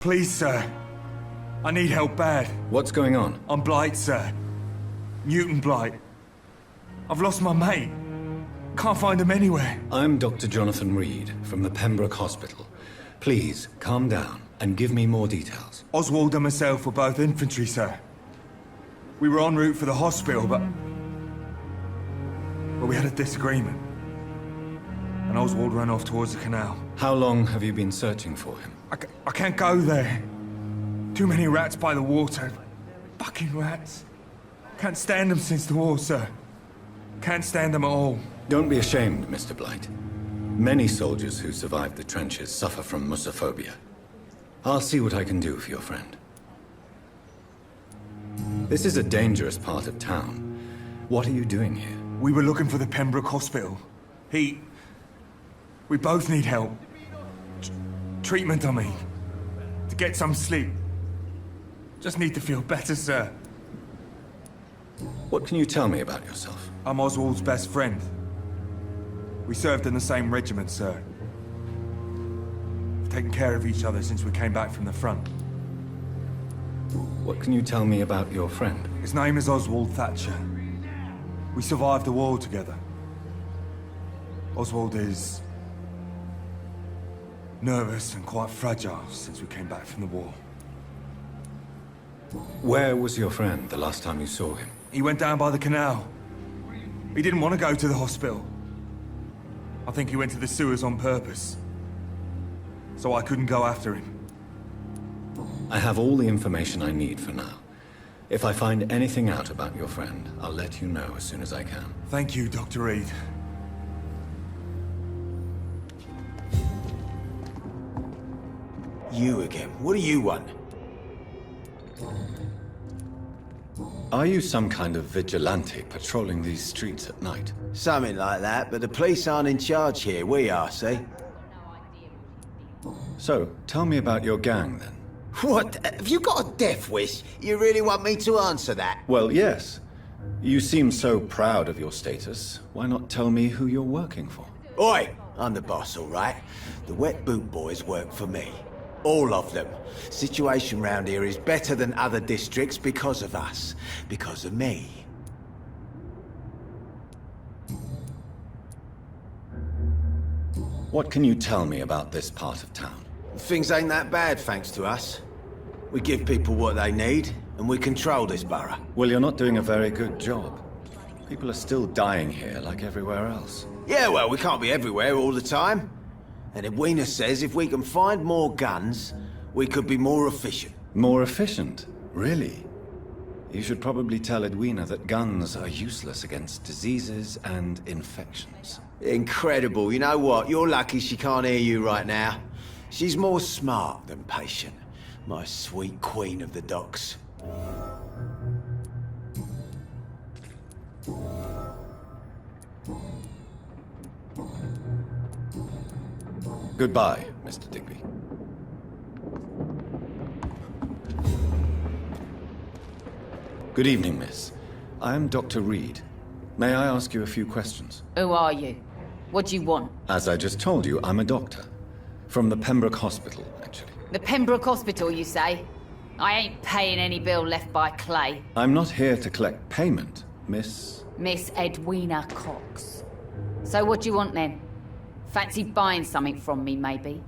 Please, sir. I need help bad. What's going on? I'm Blight, sir. Newton Blight. I've lost my mate. Can't find him anywhere. I'm Dr. Jonathan Reed from the Pembroke Hospital. Please, calm down and give me more details. Oswald and myself were both infantry, sir. We were en route for the hospital, but we had a disagreement. And Oswald ran off towards the canal. How long have you been searching for him? I can't go there. Too many rats by the water. Fucking rats. Can't stand them since the war, sir. Can't stand them at all. Don't be ashamed, Mr. Blight. Many soldiers who survived the trenches suffer from musophobia. I'll see what I can do for your friend. This is a dangerous part of town. What are you doing here? We were looking for the Pembroke Hospital. We both need help. Treatment, I mean. To get some sleep. Just need to feel better, sir. What can you tell me about yourself? I'm Oswald's best friend. We served in the same regiment, sir. We've taken care of each other since we came back from the front. What can you tell me about your friend? His name is Oswald Thatcher. We survived the war together. Oswald is nervous and quite fragile since we came back from the war. Where was your friend the last time you saw him? He went down by the canal. He didn't want to go to the hospital. I think he went to the sewers on purpose. So I couldn't go after him. I have all the information I need for now. If I find anything out about your friend, I'll let you know as soon as I can. Thank you, Dr. Reed. You again. What do you want? Are you some kind of vigilante patrolling these streets at night? Something like that, but the police aren't in charge here. We are, see? So, tell me about your gang, then. What? Have you got a death wish? You really want me to answer that? Well, yes. You seem so proud of your status. Why not tell me who you're working for? Oi! I'm the boss, all right? The Wet Boot Boys work for me. All of them. Situation round here is better than other districts because of us. Because of me. What can you tell me about this part of town? Things ain't that bad, thanks to us. We give people what they need, and we control this borough. Well, you're not doing a very good job. People are still dying here like everywhere else. Yeah, well, we can't be everywhere all the time. And Edwina says if we can find more guns, we could be more efficient. More efficient? Really? You should probably tell Edwina that guns are useless against diseases and infections. Incredible. You know what? You're lucky she can't hear you right now. She's more smart than patient. My sweet queen of the docks. Goodbye, Mr. Digby. Good evening, miss. I am Dr. Reed. May I ask you a few questions? Who are you? What do you want? As I just told you, I'm a doctor. From the Pembroke Hospital, actually. The Pembroke Hospital, you say? I ain't paying any bill left by Clay. I'm not here to collect payment, Miss... Miss Edwina Cox. So what do you want then? Fancy buying something from me, maybe?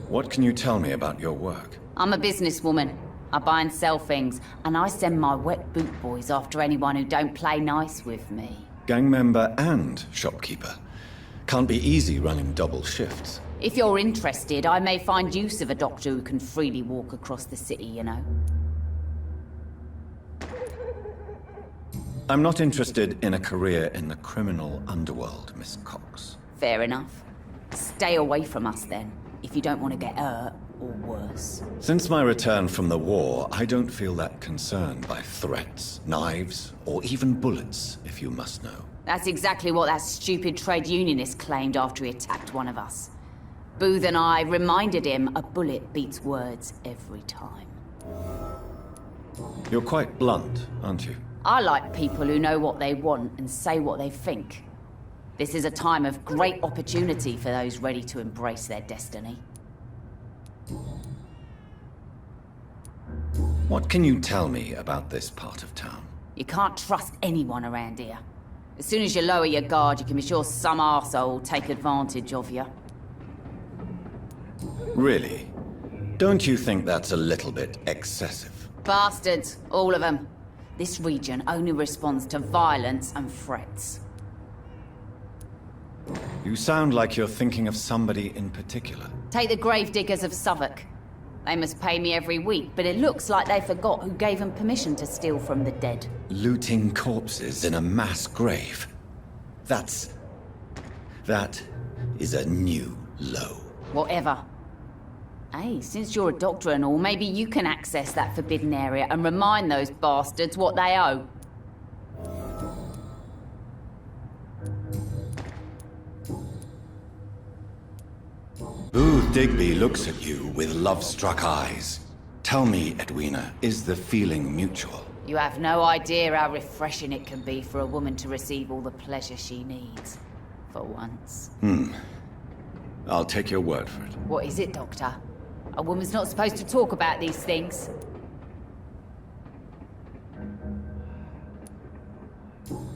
What can you tell me about your work? I'm a businesswoman. I buy and sell things, and I send my Wet Boot Boys after anyone who don't play nice with me. Gang member and shopkeeper. Can't be easy running double shifts. If you're interested, I may find use of a doctor who can freely walk across the city, you know. I'm not interested in a career in the criminal underworld, Miss Cox. Fair enough. Stay away from us then, if you don't want to get hurt, or worse. Since my return from the war, I don't feel that concerned by threats, knives, or even bullets, if you must know. That's exactly what that stupid trade unionist claimed after he attacked one of us. Booth and I reminded him a bullet beats words every time. You're quite blunt, aren't you? I like people who know what they want and say what they think. This is a time of great opportunity for those ready to embrace their destiny. What can you tell me about this part of town? You can't trust anyone around here. As soon as you lower your guard, you can be sure some arsehole will take advantage of you. Really? Don't you think that's a little bit excessive? Bastards, all of them. This region only responds to violence and threats. You sound like you're thinking of somebody in particular. Take the gravediggers of Southwark. They must pay me every week, but it looks like they forgot who gave them permission to steal from the dead. Looting corpses in a mass grave. That is a new low. Whatever. Hey, since you're a doctor and all, maybe you can access that forbidden area and remind those bastards what they owe. Booth Digby looks at you with love-struck eyes. Tell me, Edwina, is the feeling mutual? You have no idea how refreshing it can be for a woman to receive all the pleasure she needs. For once. I'll take your word for it. What is it, Doctor? A woman's not supposed to talk about these things.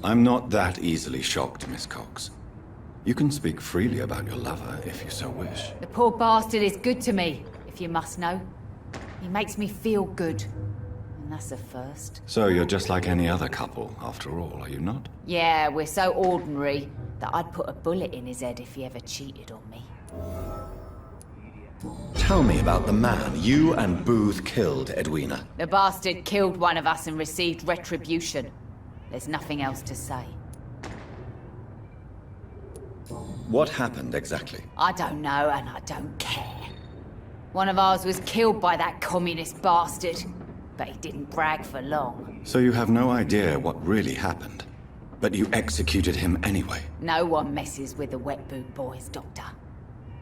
I'm not that easily shocked, Miss Cox. You can speak freely about your lover, if you so wish. The poor bastard is good to me, if you must know. He makes me feel good. And that's a first. So you're just like any other couple, after all, are you not? Yeah, we're so ordinary that I'd put a bullet in his head if he ever cheated on me. Tell me about the man you and Booth killed, Edwina. The bastard killed one of us and received retribution. There's nothing else to say. What happened exactly? I don't know, and I don't care. One of ours was killed by that communist bastard, but he didn't brag for long. So you have no idea what really happened, but you executed him anyway. No one messes with the wet boot boys, Doctor.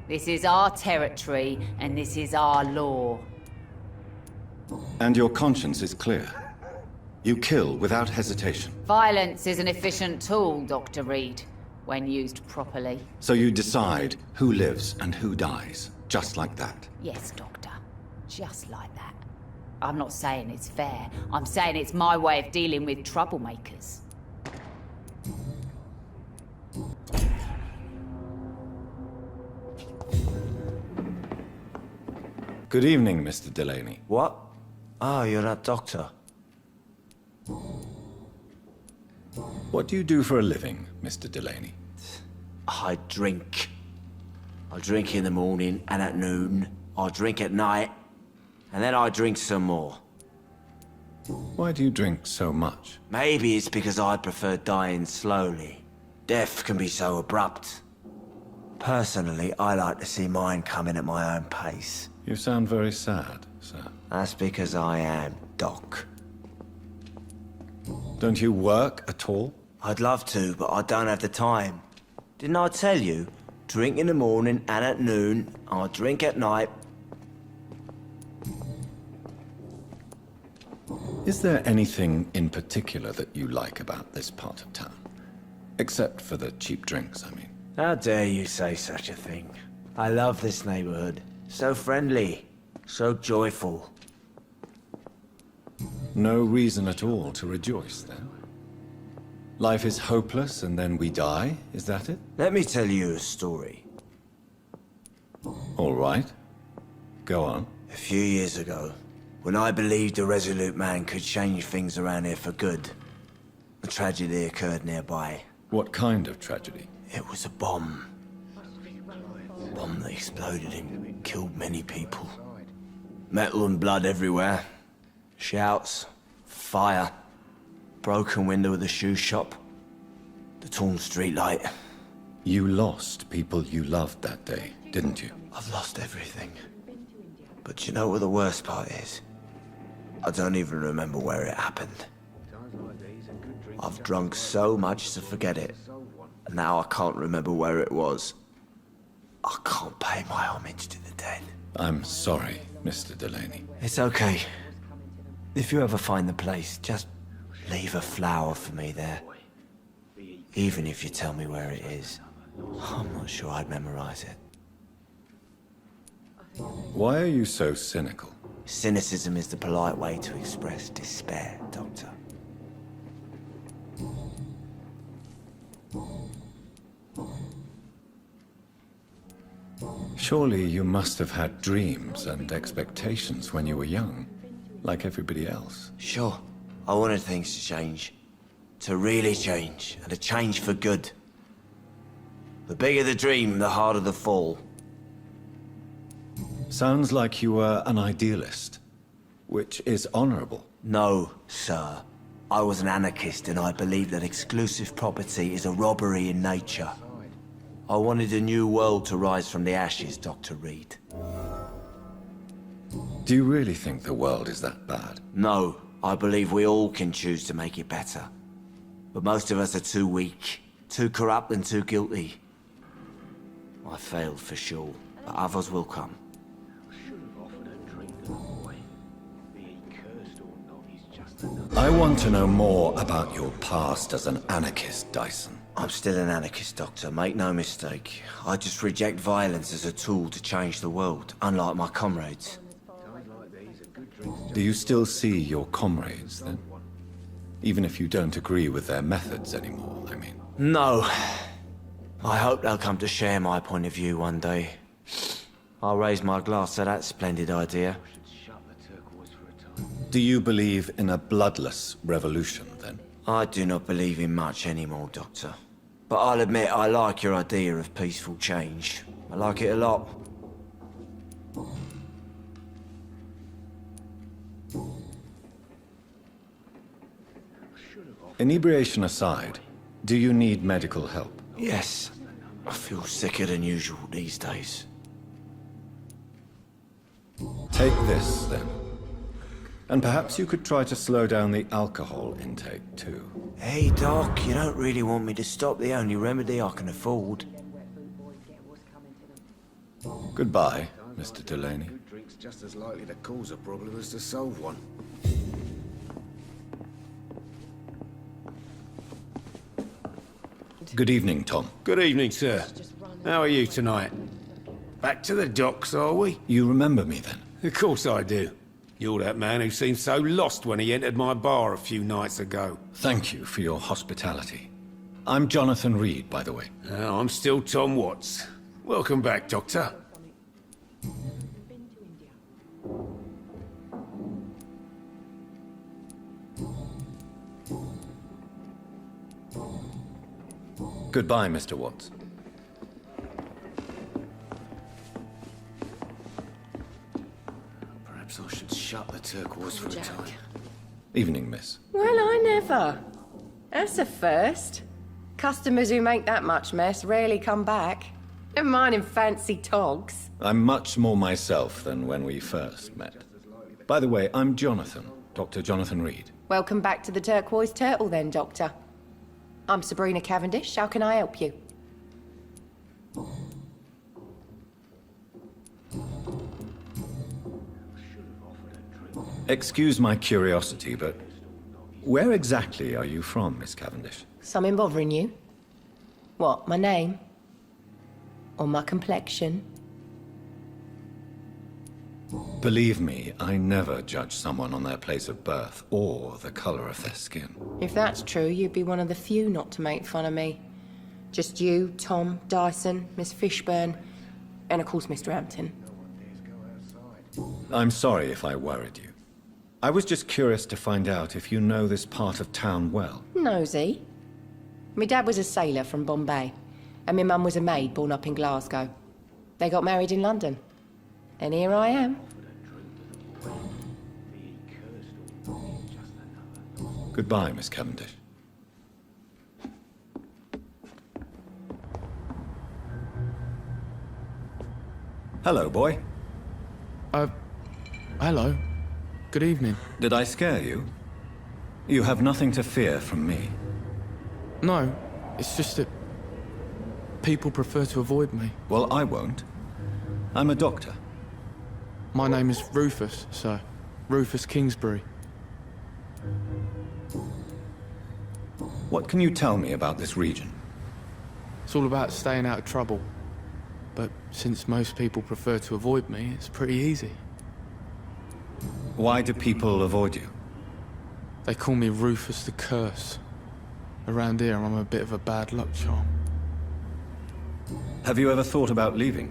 This is our territory, and this is our law. And your conscience is clear. You kill without hesitation. Violence is an efficient tool, Dr. Reed, when used properly. So you decide who lives and who dies, just like that. Yes, Doctor. Just like that. I'm not saying it's fair. I'm saying it's my way of dealing with troublemakers. Good evening, Mr. Delaney. What? Oh, you're that doctor. What do you do for a living, Mr. Delaney? I drink. I drink in the morning and at noon. I drink at night. And then I drink some more. Why do you drink so much? Maybe it's because I prefer dying slowly. Death can be so abrupt. Personally, I like to see mine coming at my own pace. You sound very sad, sir. That's because I am Doc. Don't you work at all? I'd love to, but I don't have the time. Didn't I tell you? Drink in the morning and at noon. I drink at night. Is there anything in particular that you like about this part of town? Except for the cheap drinks, I mean. How dare you say such a thing? I love this neighborhood. So friendly. So joyful. No reason at all to rejoice, then? Life is hopeless and then we die, is that it? Let me tell you a story. All right. Go on. A few years ago, when I believed a resolute man could change things around here for good, a tragedy occurred nearby. What kind of tragedy? It was a bomb. A bomb that exploded and killed many people. Metal and blood everywhere. Shouts, fire, broken window of the shoe shop, the torn streetlight. You lost people you loved that day, didn't you? I've lost everything. But you know what the worst part is? I don't even remember where it happened. I've drunk so much to forget it. And now I can't remember where it was. I can't pay my homage to the dead. I'm sorry, Mr. Delaney. It's okay. If you ever find the place, just leave a flower for me there. Even if you tell me where it is, I'm not sure I'd memorize it. Why are you so cynical? Cynicism is the polite way to express despair, Doctor. Surely you must have had dreams and expectations when you were young, like everybody else. Sure, I wanted things to change. To really change, and to change for good. The bigger the dream, the harder the fall. Sounds like you were an idealist, which is honorable. No, sir. I was an anarchist and I believed that exclusive property is a robbery in nature. I wanted a new world to rise from the ashes, Dr. Reed. Do you really think the world is that bad? No, I believe we all can choose to make it better. But most of us are too weak, too corrupt and too guilty. I failed for sure, but others will come. I want to know more about your past as an anarchist, Dyson. I'm still an anarchist, Doctor, make no mistake. I just reject violence as a tool to change the world, unlike my comrades. Do you still see your comrades, then? Even if you don't agree with their methods anymore, I mean. No. I hope they'll come to share my point of view one day. I'll raise my glass to that splendid idea. Do you believe in a bloodless revolution, then? I do not believe in much anymore, Doctor. But I'll admit I like your idea of peaceful change. I like it a lot. Inebriation aside, do you need medical help? Yes. I feel sicker than usual these days. Take this, then. And perhaps you could try to slow down the alcohol intake, too. Hey, Doc, you don't really want me to stop the only remedy I can afford. Goodbye, Mr. Delaney. Good drink's just as likely to cause a problem as to solve one. Good evening, Tom. Good evening, sir. How are you tonight? Back to the docks, are we? You remember me, then? Of course I do. You're that man who seemed so lost when he entered my bar a few nights ago. Thank you for your hospitality. I'm Jonathan Reed, by the way. I'm still Tom Watts. Welcome back, Doctor. Goodbye, Mr. Watts. Perhaps I should shut the turquoise for a time. Evening, miss. Well, I never. That's a first. Customers who make that much mess rarely come back. Never mind in fancy togs. I'm much more myself than when we first met. By the way, I'm Jonathan, Dr. Jonathan Reed. Welcome back to the Turquoise Turtle then, Doctor. I'm Sabrina Cavendish. How can I help you? Excuse my curiosity, but where exactly are you from, Miss Cavendish? Something bothering you? What, my name? Or my complexion? Believe me, I never judge someone on their place of birth or the color of their skin. If that's true, you'd be one of the few not to make fun of me. Just you, Tom, Dyson, Miss Fishburne, and of course Mr. Hampton. I'm sorry if I worried you. I was just curious to find out if you know this part of town well. Nosy. My dad was a sailor from Bombay, and my mum was a maid born up in Glasgow. They got married in London. And here I am. Goodbye, Miss Cavendish. Hello, boy. Hello. Good evening. Did I scare you? You have nothing to fear from me. No, it's just that people prefer to avoid me. Well, I won't. I'm a doctor. My name is Rufus, sir. Rufus Kingsbury. What can you tell me about this region? It's all about staying out of trouble. But since most people prefer to avoid me, it's pretty easy. Why do people avoid you? They call me Rufus the Curse. Around here, I'm a bit of a bad luck charm. Have you ever thought about leaving?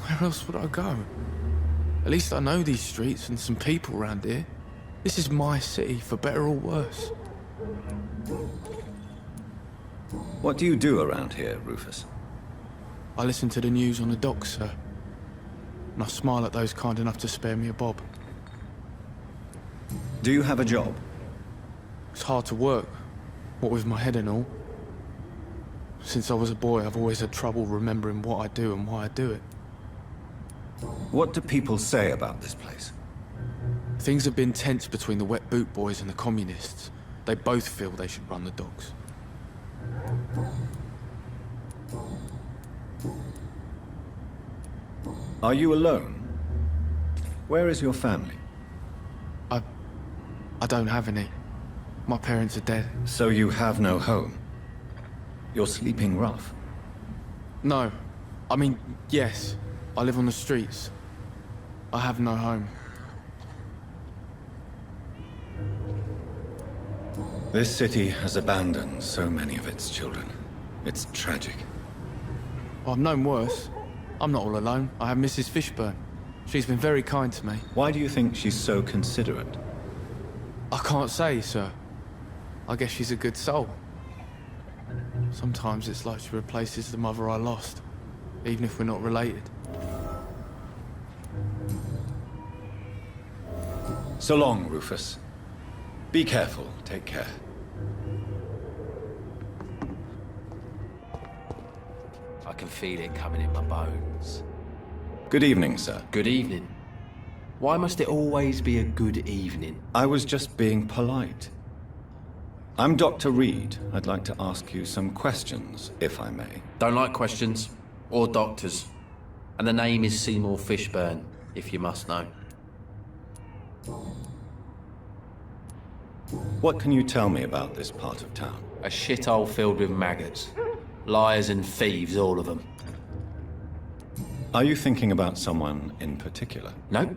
Where else would I go? At least I know these streets and some people around here. This is my city, for better or worse. What do you do around here, Rufus? I listen to the news on the docks, sir. And I smile at those kind enough to spare me a bob. Do you have a job? It's hard to work, what with my head and all. Since I was a boy, I've always had trouble remembering what I do and why I do it. What do people say about this place? Things have been tense between the Wet Boot Boys and the Communists. They both feel they should run the docks. Are you alone? Where is your family? I don't have any. My parents are dead. So you have no home? You're sleeping rough. No. I mean, yes. I live on the streets. I have no home. This city has abandoned so many of its children. It's tragic. I've known worse. I'm not all alone. I have Mrs. Fishburne. She's been very kind to me. Why do you think she's so considerate? I can't say, sir. I guess she's a good soul. Sometimes it's like she replaces the mother I lost, even if we're not related. So long, Rufus. Be careful. Take care. I can feel it coming in my bones. Good evening, sir. Good evening. Why must it always be a good evening? I was just being polite. I'm Dr. Reed. I'd like to ask you some questions, if I may. Don't like questions. Or doctors. And the name is Seymour Fishburne, if you must know. What can you tell me about this part of town? A shithole filled with maggots. Liars and thieves, all of them. Are you thinking about someone in particular? No.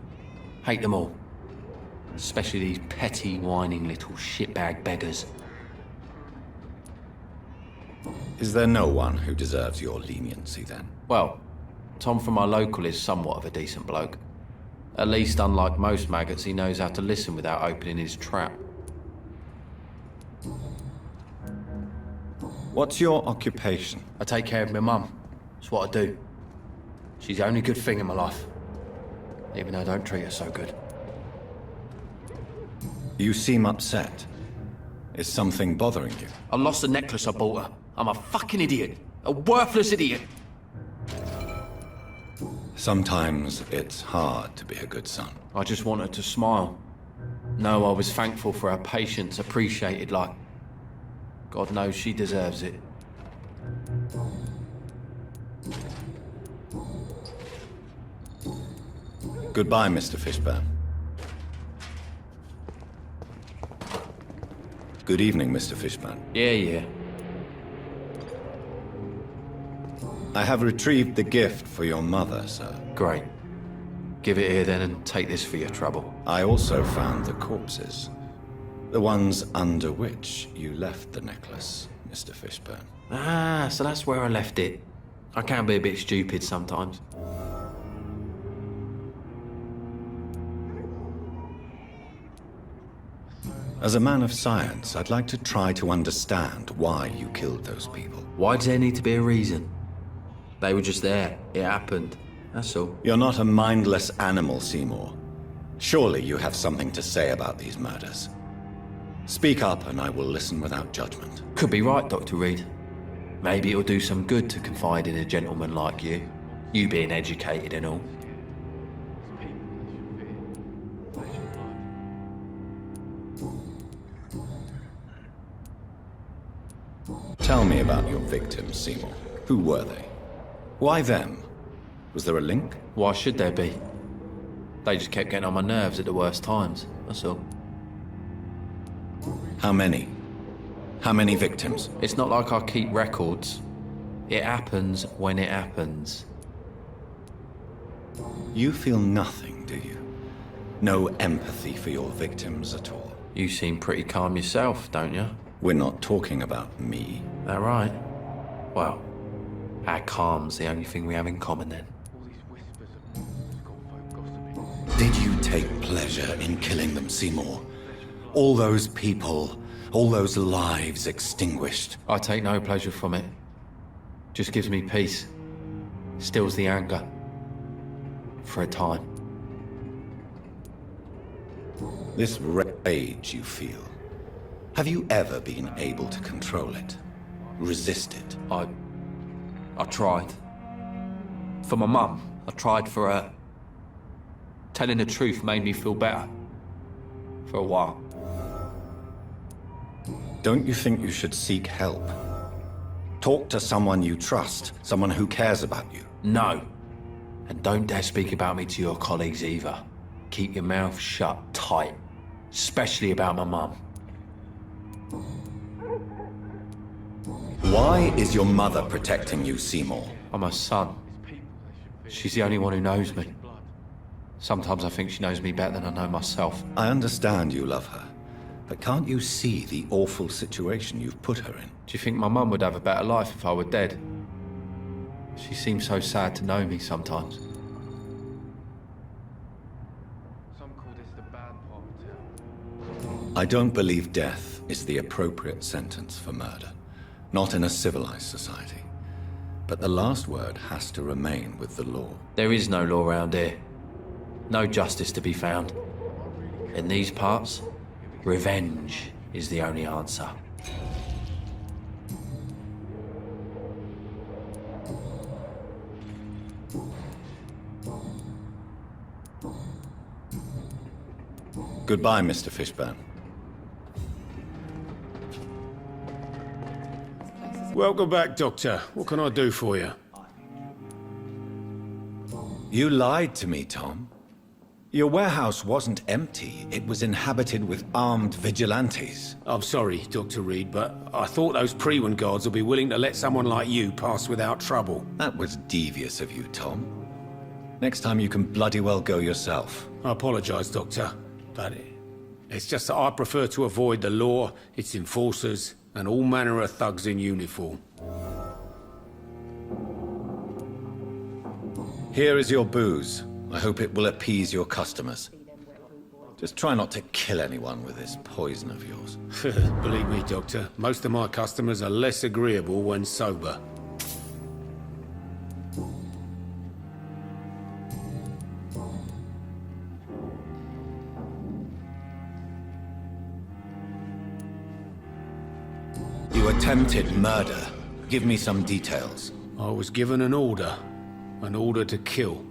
Hate them all. Especially these petty, whining little shitbag beggars. Is there no one who deserves your leniency, then? Well, Tom from my local is somewhat of a decent bloke. At least, unlike most maggots, he knows how to listen without opening his trap. What's your occupation? I take care of my mum. It's what I do. She's the only good thing in my life. Even though I don't treat her so good. You seem upset. Is something bothering you? I lost the necklace I bought her. I'm a fucking idiot. A worthless idiot. Sometimes it's hard to be a good son. I just want her to smile. No, I was thankful for her patience, appreciated like... God knows she deserves it. Goodbye, Mr. Fishburne. Good evening, Mr. Fishburne. Yeah. I have retrieved the gift for your mother, sir. Great. Give it here then and take this for your trouble. I also found the corpses. The ones under which you left the necklace, Mr. Fishburne. Ah, so that's where I left it. I can be a bit stupid sometimes. As a man of science, I'd like to try to understand why you killed those people. Why does there need to be a reason? They were just there. It happened. That's all. You're not a mindless animal, Seymour. Surely you have something to say about these murders. Speak up and I will listen without judgment. Could be right, Dr. Reed. Maybe it'll do some good to confide in a gentleman like you. You being educated and all. Tell me about your victims, Seymour. Who were they? Why them? Was there a link? Why should there be? They just kept getting on my nerves at the worst times, that's all. How many? How many victims? It's not like I keep records. It happens when it happens. You feel nothing, do you? No empathy for your victims at all? You seem pretty calm yourself, don't you? We're not talking about me. That right? Well, our calm's the only thing we have in common then. Did you take pleasure in killing them, Seymour? All those people, all those lives extinguished. I take no pleasure from it. Just gives me peace. Stills the anger. For a time. This rage you feel, have you ever been able to control it? Resist it? I tried. For my mum. I tried for her. Telling the truth made me feel better. For a while. Don't you think you should seek help? Talk to someone you trust, someone who cares about you. No. And don't dare speak about me to your colleagues either. Keep your mouth shut tight. Especially about my mum. Why is your mother protecting you, Seymour? I'm her son. She's the only one who knows me. Sometimes I think she knows me better than I know myself. I understand you love her, but can't you see the awful situation you've put her in? Do you think my mum would have a better life if I were dead? She seems so sad to know me sometimes. Some call this the bad part of town. I don't believe death is the appropriate sentence for murder. Not in a civilized society. But the last word has to remain with the law. There is no law around here. No justice to be found. In these parts, revenge is the only answer. Goodbye, Mr. Fishburne. Welcome back, Doctor. What can I do for you? You lied to me, Tom. Your warehouse wasn't empty. It was inhabited with armed vigilantes. I'm sorry, Dr. Reed, but I thought those Prewen guards would be willing to let someone like you pass without trouble. That was devious of you, Tom. Next time you can bloody well go yourself. I apologise, Doctor, but it's just that I prefer to avoid the law, its enforcers, and all manner of thugs in uniform. Here is your booze. I hope it will appease your customers. Just try not to kill anyone with this poison of yours. Believe me, Doctor, most of my customers are less agreeable when sober. You attempted murder. Give me some details. I was given an order to kill.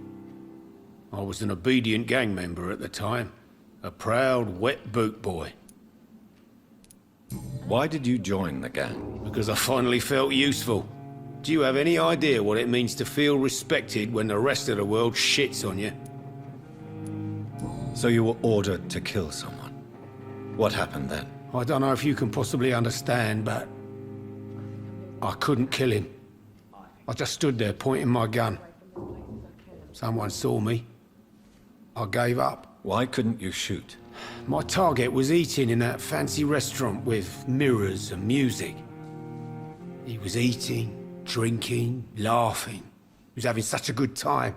I was an obedient gang member at the time, a proud wet boot boy. Why did you join the gang? Because I finally felt useful. Do you have any idea what it means to feel respected when the rest of the world shits on you? So you were ordered to kill someone. What happened then? I don't know if you can possibly understand, but I couldn't kill him. I just stood there pointing my gun. Someone saw me. I gave up. Why couldn't you shoot? My target was eating in that fancy restaurant with mirrors and music. He was eating, drinking, laughing. He was having such a good time.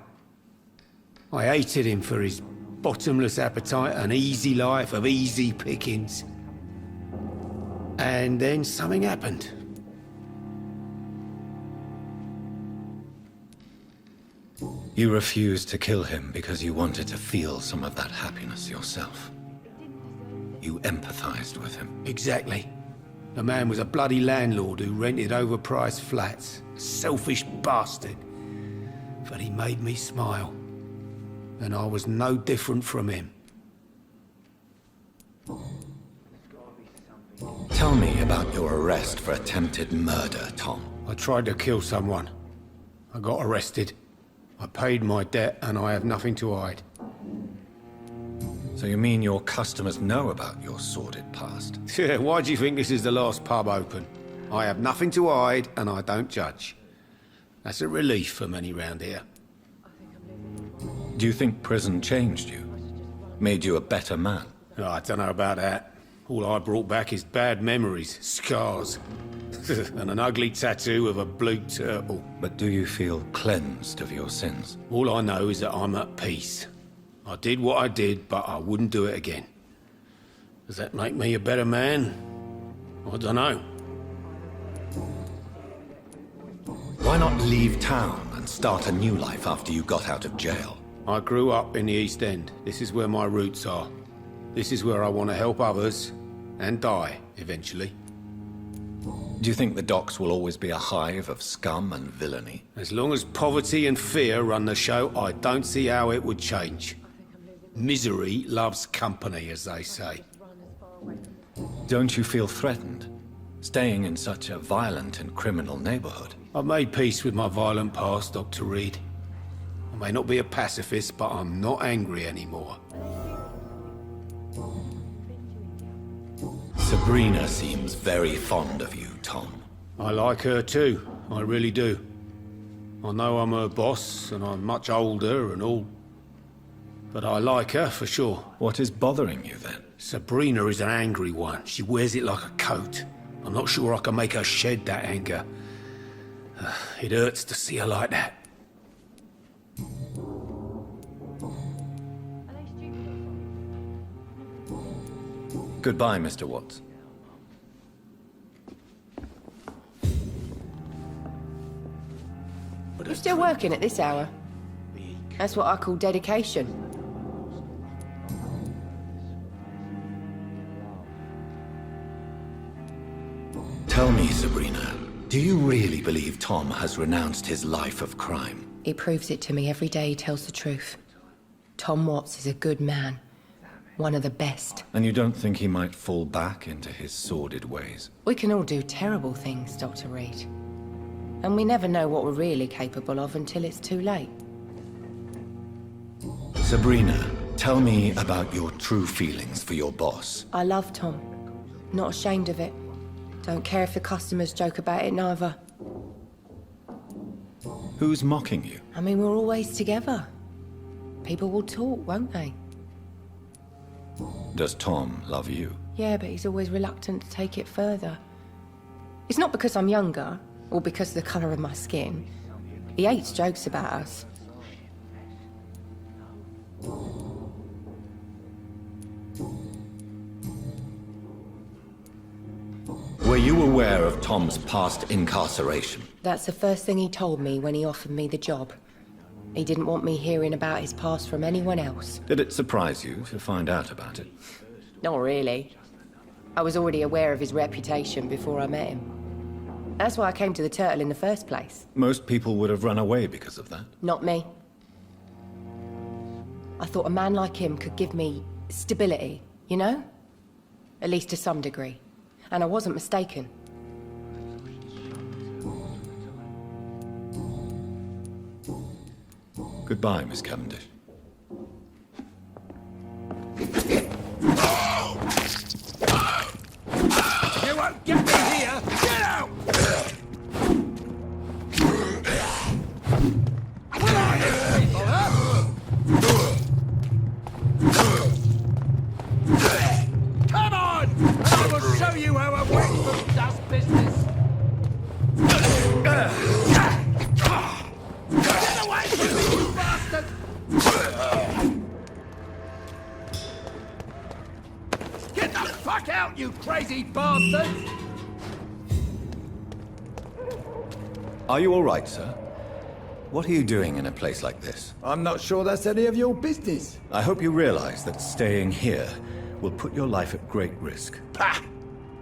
I hated him for his bottomless appetite and easy life of easy pickings. And then something happened. You refused to kill him because you wanted to feel some of that happiness yourself. You empathized with him. Exactly. The man was a bloody landlord who rented overpriced flats. A selfish bastard. But he made me smile. And I was no different from him. Tell me about your arrest for attempted murder, Tom. I tried to kill someone. I got arrested. I paid my debt and I have nothing to hide. So you mean your customers know about your sordid past? Yeah, why do you think this is the last pub open? I have nothing to hide, and I don't judge. That's a relief for many round here. Do you think prison changed you? Made you a better man? Oh, I don't know about that. All I brought back is bad memories, scars, and an ugly tattoo of a blue turtle. But do you feel cleansed of your sins? All I know is that I'm at peace. I did what I did, but I wouldn't do it again. Does that make me a better man? I don't know. Why not leave town and start a new life after you got out of jail? I grew up in the East End. This is where my roots are. This is where I want to help others, and die, eventually. Do you think the docks will always be a hive of scum and villainy? As long as poverty and fear run the show, I don't see how it would change. Misery loves company, as they say. Don't you feel threatened, staying in such a violent and criminal neighborhood? I've made peace with my violent past, Dr. Reed. I may not be a pacifist, but I'm not angry anymore. Sabrina seems very fond of you, Tom. I like her too, I really do. I know I'm her boss, and I'm much older and all. But I like her, for sure. What is bothering you, then? Sabrina is an angry one. She wears it like a coat. I'm not sure I can make her shed that anger. It hurts to see her like that. Goodbye, Mr. Watts. You're still working at this hour? That's what I call dedication. Tell me, Sabrina, do you really believe Tom has renounced his life of crime? He proves it to me every day he tells the truth. Tom Watts is a good man. One of the best. And you don't think he might fall back into his sordid ways? We can all do terrible things, Dr. Reed. And we never know what we're really capable of until it's too late. Sabrina, tell me about your true feelings for your boss. I love Tom. Not ashamed of it. Don't care if the customers joke about it, neither. Who's mocking you? I mean, we're always together. People will talk, won't they? Does Tom love you? Yeah, but he's always reluctant to take it further. It's not because I'm younger, or because of the colour of my skin. He hates jokes about us. Were you aware of Tom's past incarceration? That's the first thing he told me when he offered me the job. He didn't want me hearing about his past from anyone else. Did it surprise you to find out about it? Not really. I was already aware of his reputation before I met him. That's why I came to the Turtle in the first place. Most people would have run away because of that. Not me. I thought a man like him could give me stability, you know? At least to some degree. And I wasn't mistaken. Goodbye, Miss Cavendish. You won't get me here! Get out! What are you people, huh? Come on! And I will show you how a wet boot does business! Get away from me, you bastard! Get the fuck out, you crazy bastard! Are you all right, sir? What are you doing in a place like this? I'm not sure that's any of your business. I hope you realize that staying here will put your life at great risk. Pah!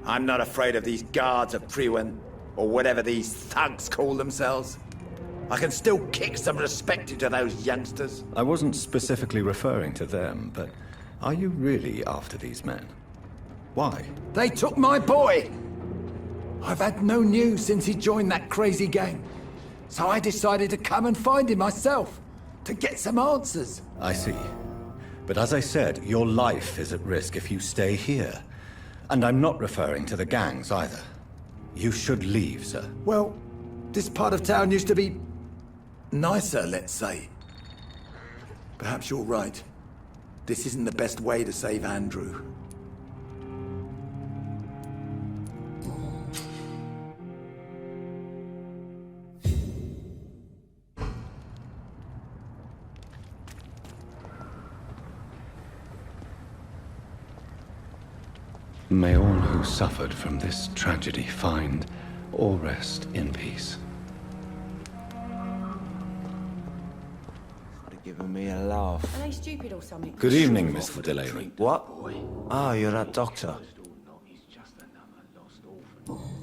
I'm not afraid of these guards of Priwen, or whatever these thugs call themselves. I can still kick some respect into those youngsters. I wasn't specifically referring to them, but are you really after these men? Why? They took my boy! I've had no news since he joined that crazy gang. So I decided to come and find him myself, to get some answers. I see. But as I said, your life is at risk if you stay here. And I'm not referring to the gangs either. You should leave, sir. Well, this part of town used to be nicer, let's say. Perhaps you're right. This isn't the best way to save Andrew. May all who suffered from this tragedy find or rest in peace. Giving me a laugh. Are they stupid or something? Good evening, Mr. Delaney. What? Oh, you're that doctor.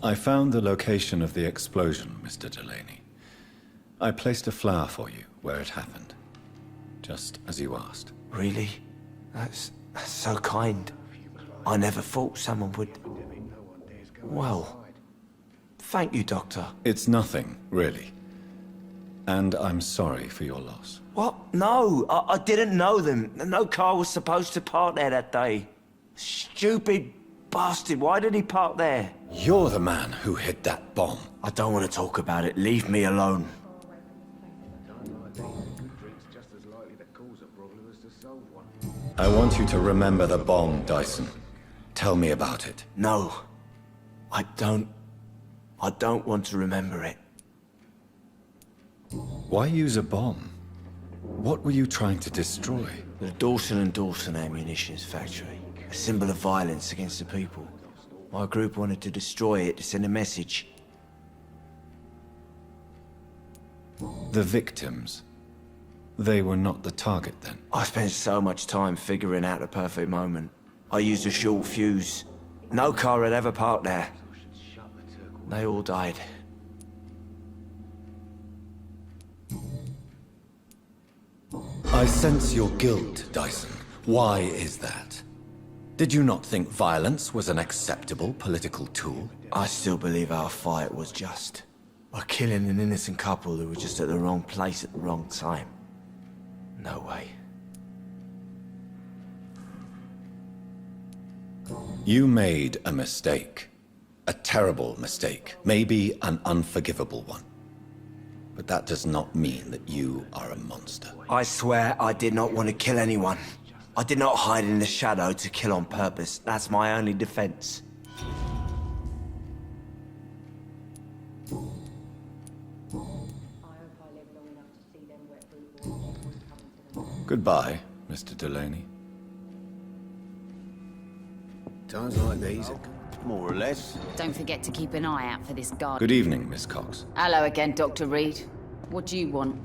I found the location of the explosion, Mr. Delaney. I placed a flower for you where it happened, just as you asked. Really? That's so kind. I never thought someone would... Well, thank you, Doctor. It's nothing, really. And I'm sorry for your loss. What? No, I didn't know them. No car was supposed to park there that day. Stupid bastard, why did he park there? You're the man who hid that bomb. I don't want to talk about it. Leave me alone. I want you to remember the bomb, Dyson. Tell me about it. No, I don't want to remember it. Why use a bomb? What were you trying to destroy? The Dawson & Dawson ammunitions factory. A symbol of violence against the people. My group wanted to destroy it to send a message. The victims. They were not the target then. I spent so much time figuring out the perfect moment. I used a short fuse. No car had ever parked there. They all died. I sense your guilt, Dyson. Why is that? Did you not think violence was an acceptable political tool? I still believe our fight was just. By killing an innocent couple who were just at the wrong place at the wrong time. No way. You made a mistake. A terrible mistake. Maybe an unforgivable one. But that does not mean that you are a monster. I swear I did not want to kill anyone. I did not hide in the shadow to kill on purpose. That's my only defense. Goodbye, Mr. Delaney. Times like these are... More or less. Don't forget to keep an eye out for this guard. Good evening, Miss Cox. Hello again, Dr. Reed. What do you want?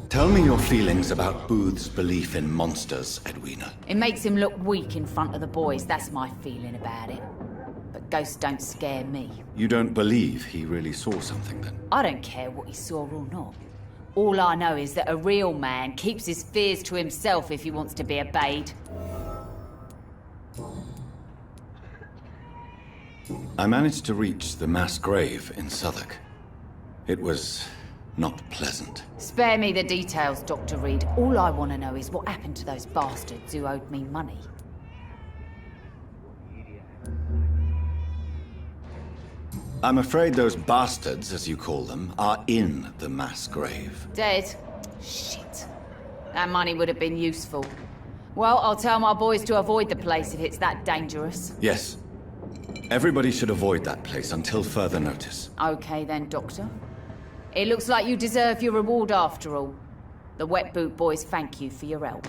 Tell me your feelings about Booth's belief in monsters, Edwina. It makes him look weak in front of the boys. That's my feeling about it. But ghosts don't scare me. You don't believe he really saw something, then? I don't care what he saw or not. All I know is that a real man keeps his fears to himself if he wants to be obeyed. I managed to reach the mass grave in Southwark. It was not pleasant. Spare me the details, Dr. Reed. All I want to know is what happened to those bastards who owed me money. I'm afraid those bastards, as you call them, are in the mass grave. Dead? Shit. That money would have been useful. Well, I'll tell my boys to avoid the place if it's that dangerous. Yes. Everybody should avoid that place until further notice. Okay then, Doctor. It looks like you deserve your reward after all. The Wet Boot Boys thank you for your help.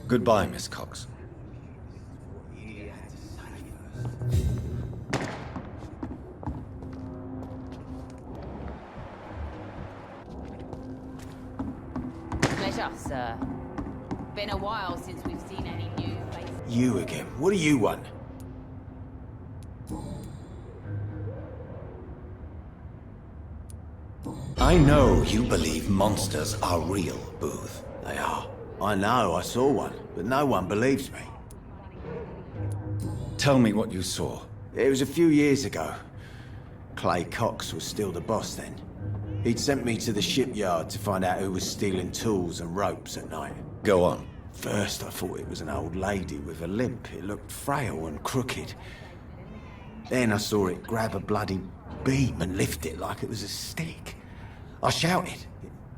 Goodbye, Miss Cox. Pleasure, sir. Been a while since we've seen any new faces. You again. What do you want? I know you believe monsters are real, Booth. They are. I know, I saw one, but no one believes me. Tell me what you saw. It was a few years ago. Clay Cox was still the boss then. He'd sent me to the shipyard to find out who was stealing tools and ropes at night. Go on. First, I thought it was an old lady with a limp. It looked frail and crooked. Then I saw it grab a bloody beam and lift it like it was a stick. I shouted.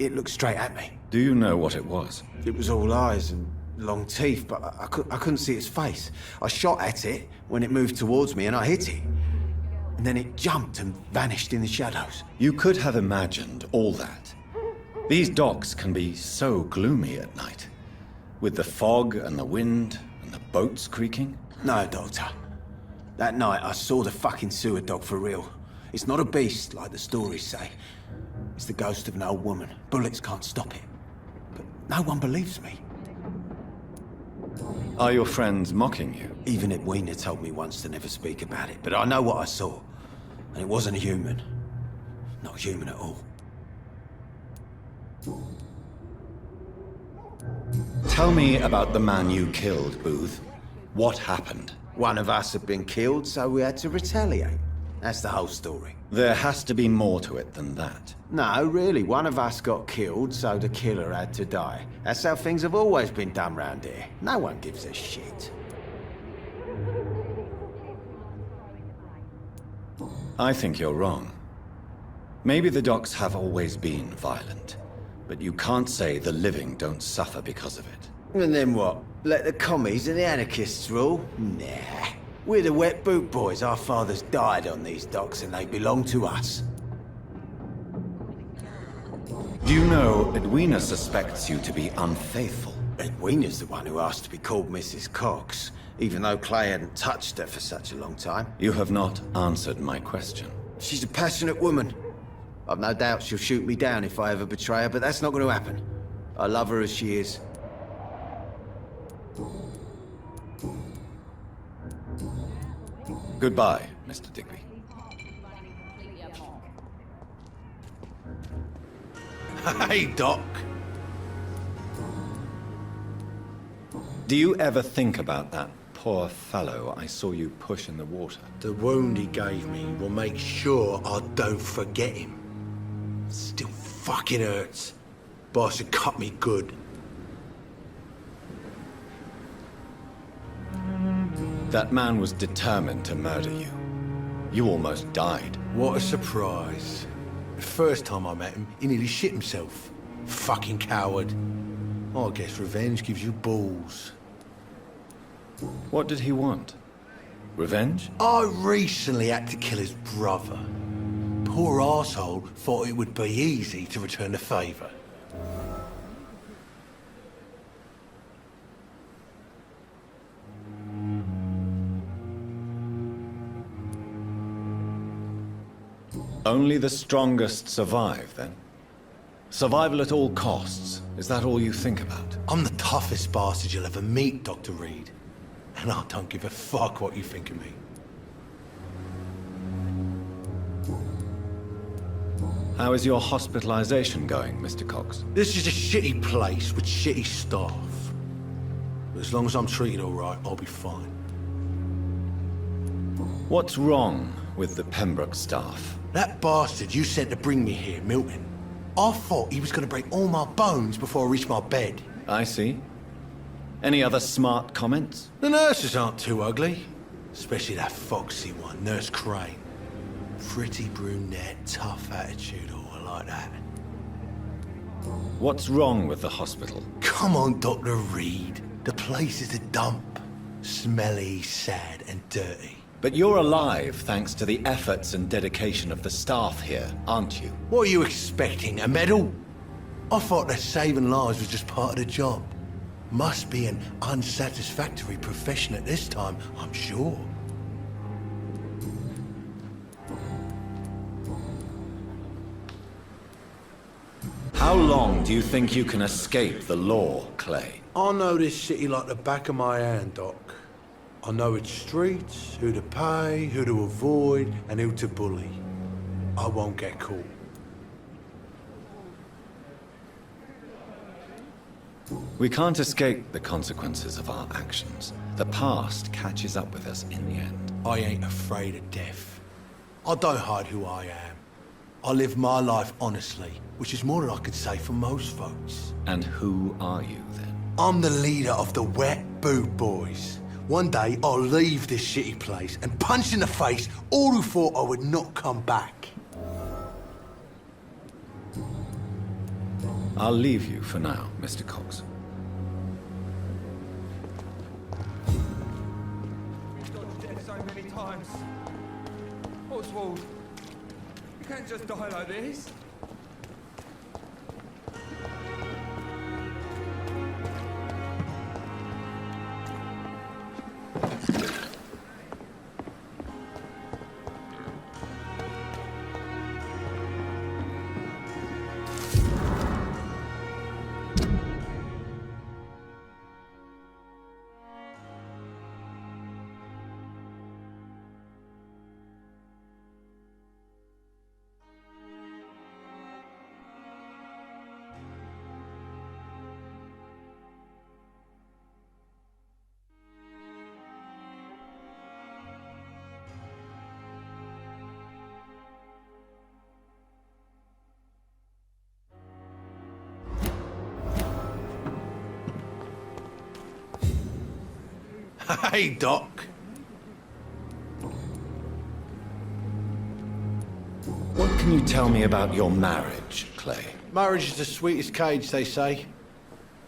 It looked straight at me. Do you know what it was? It was all eyes and long teeth, but I couldn't see its face. I shot at it when it moved towards me and I hit it. And then it jumped and vanished in the shadows. You could have imagined all that. These docks can be so gloomy at night. With the fog and the wind and the boats creaking. No, Doctor. That night I saw the fucking sewer dog for real. It's not a beast like the stories say. It's the ghost of an old woman. Bullets can't stop it. But no one believes me. Are your friends mocking you? Even Edwina told me once to never speak about it, but I know what I saw. And it wasn't a human. Not human at all. Tell me about the man you killed, Booth. What happened? One of us had been killed, so we had to retaliate. That's the whole story. There has to be more to it than that. No, really. One of us got killed, so the killer had to die. That's how things have always been done round here. No one gives a shit. I think you're wrong. Maybe the docks have always been violent, but you can't say the living don't suffer because of it. And then what? Let the commies and the anarchists rule? Nah. We're the wet boot boys. Our fathers died on these docks and they belong to us. Do you know Edwina suspects you to be unfaithful? Edwina's the one who asked to be called Mrs. Cox, even though Clay hadn't touched her for such a long time. You have not answered my question. She's a passionate woman. I've no doubt she'll shoot me down if I ever betray her, but that's not going to happen. I love her as she is. Goodbye, Mr. Digby. Hey, Doc. Do you ever think about that poor fellow I saw you push in the water? The wound he gave me will make sure I don't forget him. Still fucking hurts. Boss had cut me good. That man was determined to murder you. You almost died. What a surprise. The first time I met him, he nearly shit himself. Fucking coward. I guess revenge gives you balls. What did he want? Revenge? I recently had to kill his brother. Poor arsehole thought it would be easy to return the favour. Only the strongest survive, then? Survival at all costs. Is that all you think about? I'm the toughest bastard you'll ever meet, Dr. Reed. And I don't give a fuck what you think of me. How is your hospitalization going, Mr. Cox? This is a shitty place with shitty staff. But as long as I'm treated all right, I'll be fine. What's wrong with the Pembroke staff? That bastard you sent to bring me here, Milton. I thought he was going to break all my bones before I reached my bed. I see. Any other smart comments? The nurses aren't too ugly. Especially that foxy one, Nurse Crane. Pretty brunette, tough attitude, all like that. What's wrong with the hospital? Come on, Dr. Reed. The place is a dump. Smelly, sad, and dirty. But you're alive thanks to the efforts and dedication of the staff here, aren't you? What are you expecting, a medal? I thought that saving lives was just part of the job. Must be an unsatisfactory profession at this time, I'm sure. How long do you think you can escape the law, Clay? I know this city like the back of my hand, Doc. I know its streets, who to pay, who to avoid, and who to bully. I won't get caught. We can't escape the consequences of our actions. The past catches up with us in the end. I ain't afraid of death. I don't hide who I am. I live my life honestly, which is more than I could say for most folks. And who are you, then? I'm the leader of the Wet Boot Boys. One day, I'll leave this shitty place and punch in the face all who thought I would not come back. I'll leave you for now, Mr. Cox. You've dodged death so many times. Oswald, you can't just die like this. Hey, Doc. What can you tell me about your marriage, Clay? Marriage is the sweetest cage, they say.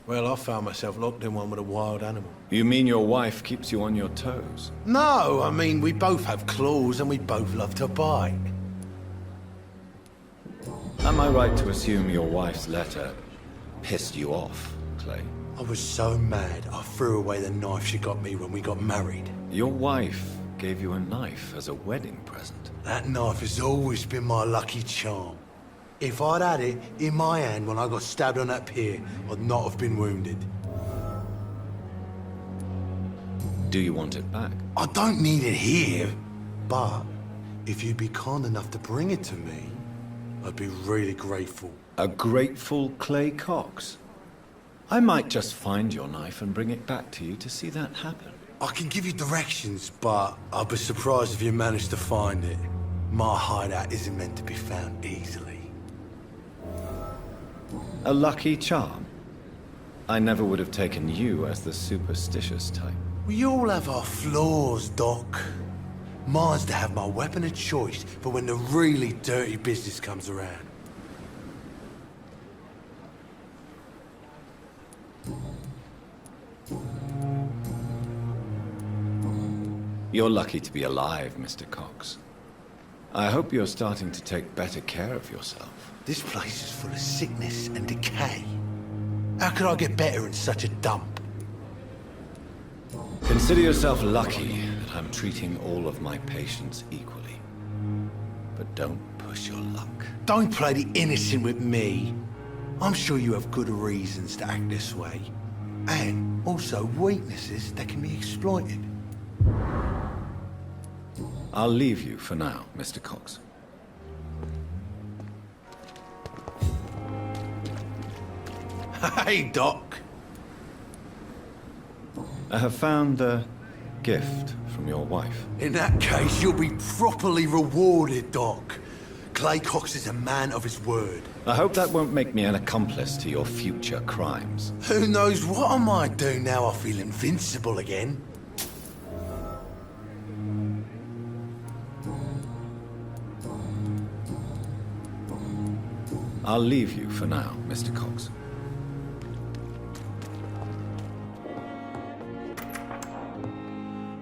Well, I found myself locked in one with a wild animal. You mean your wife keeps you on your toes? No, I mean, we both have claws and we both love to bite. Am I right to assume your wife's letter pissed you off, Clay? I was so mad, I threw away the knife she got me when we got married. Your wife gave you a knife as a wedding present. That knife has always been my lucky charm. If I'd had it in my hand when I got stabbed on that pier, I'd not have been wounded. Do you want it back? I don't need it here, but if you'd be kind enough to bring it to me, I'd be really grateful. A grateful Clay Cox? I might just find your knife and bring it back to you to see that happen. I can give you directions, but I'd be surprised if you managed to find it. My hideout isn't meant to be found easily. A lucky charm? I never would have taken you as the superstitious type. We all have our flaws, Doc. Mine's to have my weapon of choice for when the really dirty business comes around. You're lucky to be alive, Mr. Cox. I hope you're starting to take better care of yourself. This place is full of sickness and decay. How could I get better in such a dump? Consider yourself lucky that I'm treating all of my patients equally. But don't push your luck. Don't play the innocent with me. I'm sure you have good reasons to act this way. And also weaknesses that can be exploited. I'll leave you for now, Mr. Cox. Hey, Doc. I have found a gift from your wife. In that case, you'll be properly rewarded, Doc. Clay Cox is a man of his word. I hope that won't make me an accomplice to your future crimes. Who knows what I might do now I feel invincible again. I'll leave you for now, Mr. Cox.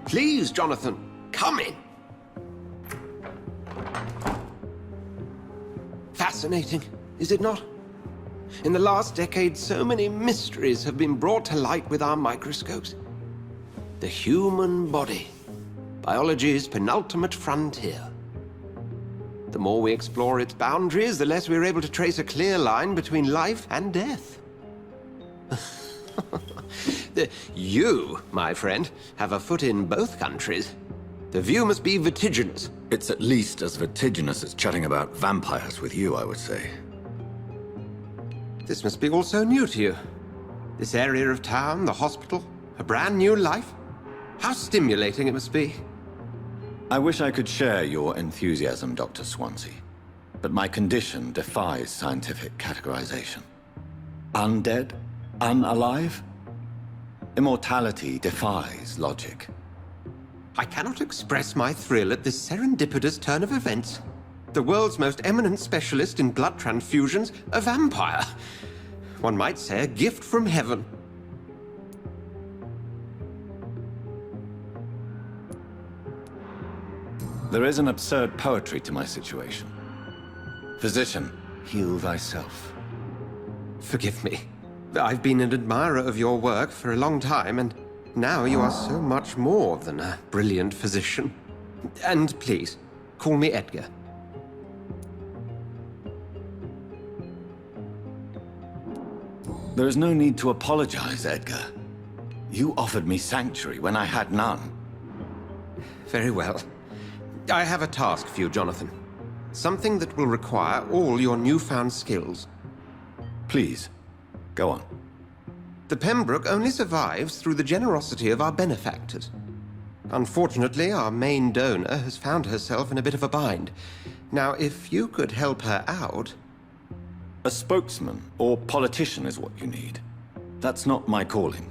Please, Jonathan, come in. Fascinating, is it not? In the last decade, so many mysteries have been brought to light with our microscopes. The human body, biology's penultimate frontier. The more we explore its boundaries, the less we're able to trace a clear line between life and death. You, my friend, have a foot in both countries. The view must be vertiginous. It's at least as vertiginous as chatting about vampires with you, I would say. This must be all so new to you. This area of town, the hospital, a brand new life. How stimulating it must be. I wish I could share your enthusiasm, Dr. Swansea, but my condition defies scientific categorization. Undead? Unalive? Immortality defies logic. I cannot express my thrill at this serendipitous turn of events. The world's most eminent specialist in blood transfusions, a vampire. One might say a gift from heaven. There is an absurd poetry to my situation. Physician, heal thyself. Forgive me. I've been an admirer of your work for a long time, and now you are so much more than a brilliant physician. And please, call me Edgar. There is no need to apologize, Edgar. You offered me sanctuary when I had none. Very well. I have a task for you, Jonathan. Something that will require all your newfound skills. Please, go on. The Pembroke only survives through the generosity of our benefactors. Unfortunately, our main donor has found herself in a bit of a bind. Now, if you could help her out... A spokesman or politician is what you need. That's not my calling.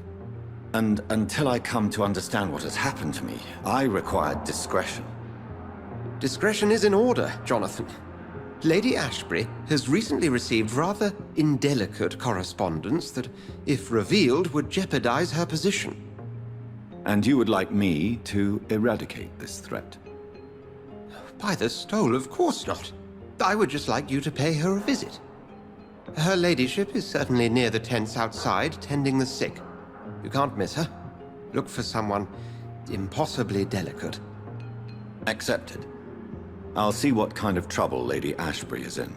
And until I come to understand what has happened to me, I require discretion. Discretion is in order, Jonathan. Lady Ashbury has recently received rather indelicate correspondence that, if revealed, would jeopardize her position. And you would like me to eradicate this threat? By the stole, of course not. I would just like you to pay her a visit. Her ladyship is certainly near the tents outside, tending the sick. You can't miss her. Look for someone impossibly delicate. Accepted. I'll see what kind of trouble Lady Ashbury is in.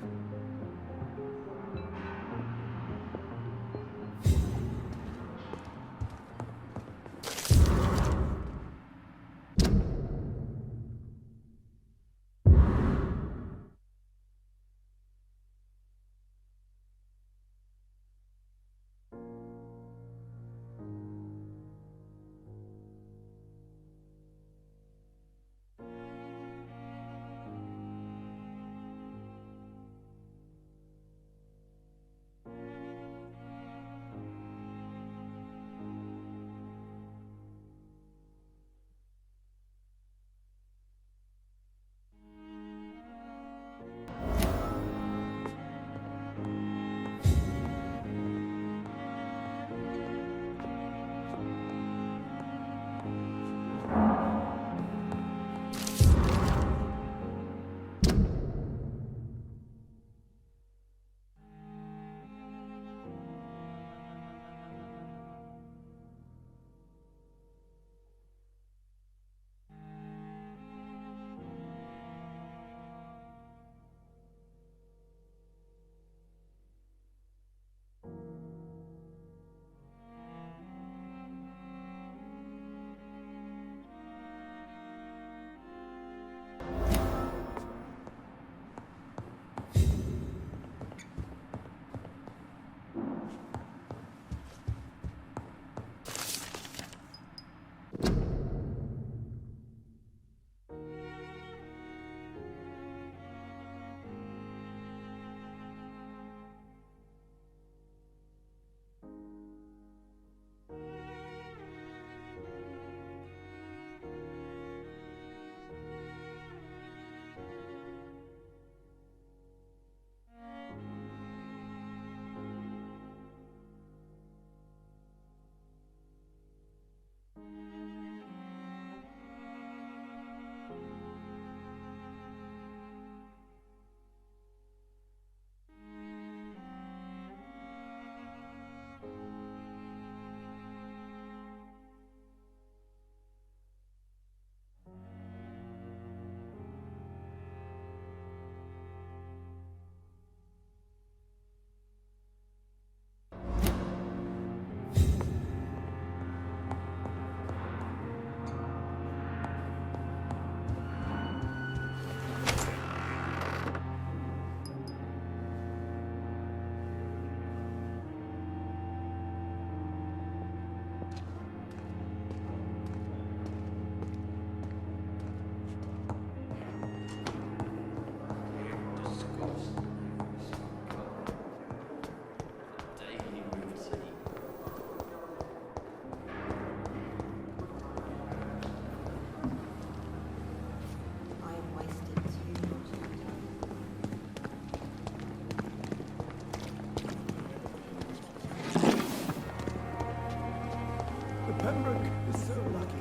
Pembroke is so lucky.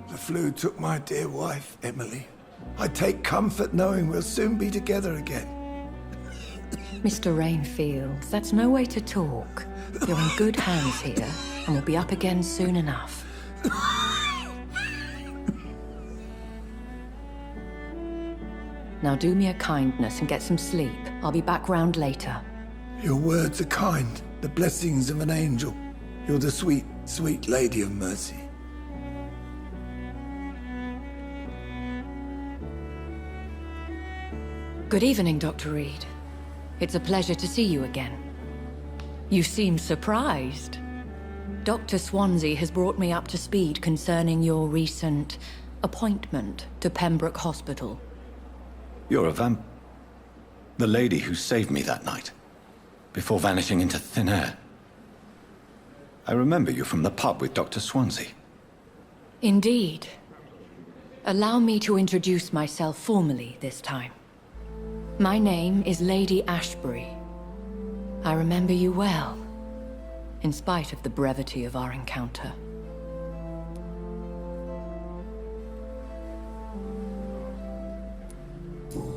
The flu took my dear wife, Emily. I take comfort knowing we'll soon be together again. Mr. Rainfield, that's no way to talk. You're in good hands here, and we'll be up again soon enough. Now do me a kindness and get some sleep. I'll be back round later. Your words are kind, the blessings of an angel. You're the sweet, sweet Lady of Mercy. Good evening, Dr. Reed. It's a pleasure to see you again. You seem surprised. Dr. Swansea has brought me up to speed concerning your recent appointment to Pembroke Hospital. You're a the lady who saved me that night, before vanishing into thin air. I remember you from the pub with Dr. Swansea. Indeed. Allow me to introduce myself formally this time. My name is Lady Ashbury. I remember you well, in spite of the brevity of our encounter.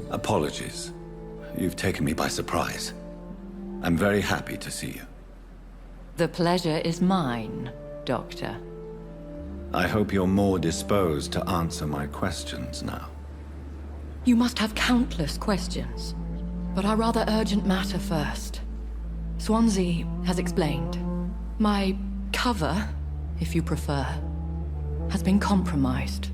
Apologies. You've taken me by surprise. I'm very happy to see you. The pleasure is mine, Doctor. I hope you're more disposed to answer my questions now. You must have countless questions, but our rather urgent matter first. Swansea has explained. My cover, if you prefer, has been compromised.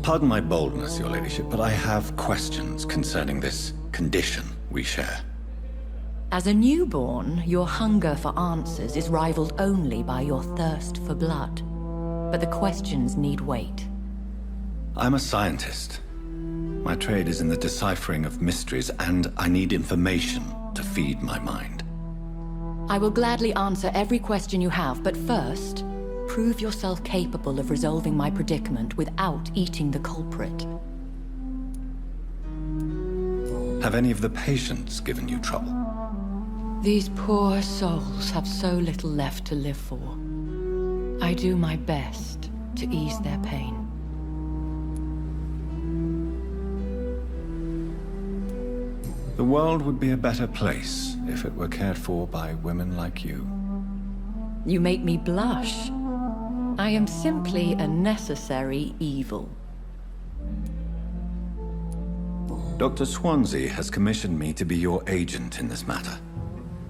Pardon my boldness, Your Ladyship, but I have questions concerning this condition we share. As a newborn, your hunger for answers is rivaled only by your thirst for blood. But the questions need wait. I'm a scientist. My trade is in the deciphering of mysteries, and I need information to feed my mind. I will gladly answer every question you have, but first, prove yourself capable of resolving my predicament without eating the culprit. Have any of the patients given you trouble? These poor souls have so little left to live for. I do my best to ease their pain. The world would be a better place if it were cared for by women like you. You make me blush. I am simply a necessary evil. Dr. Swansea has commissioned me to be your agent in this matter.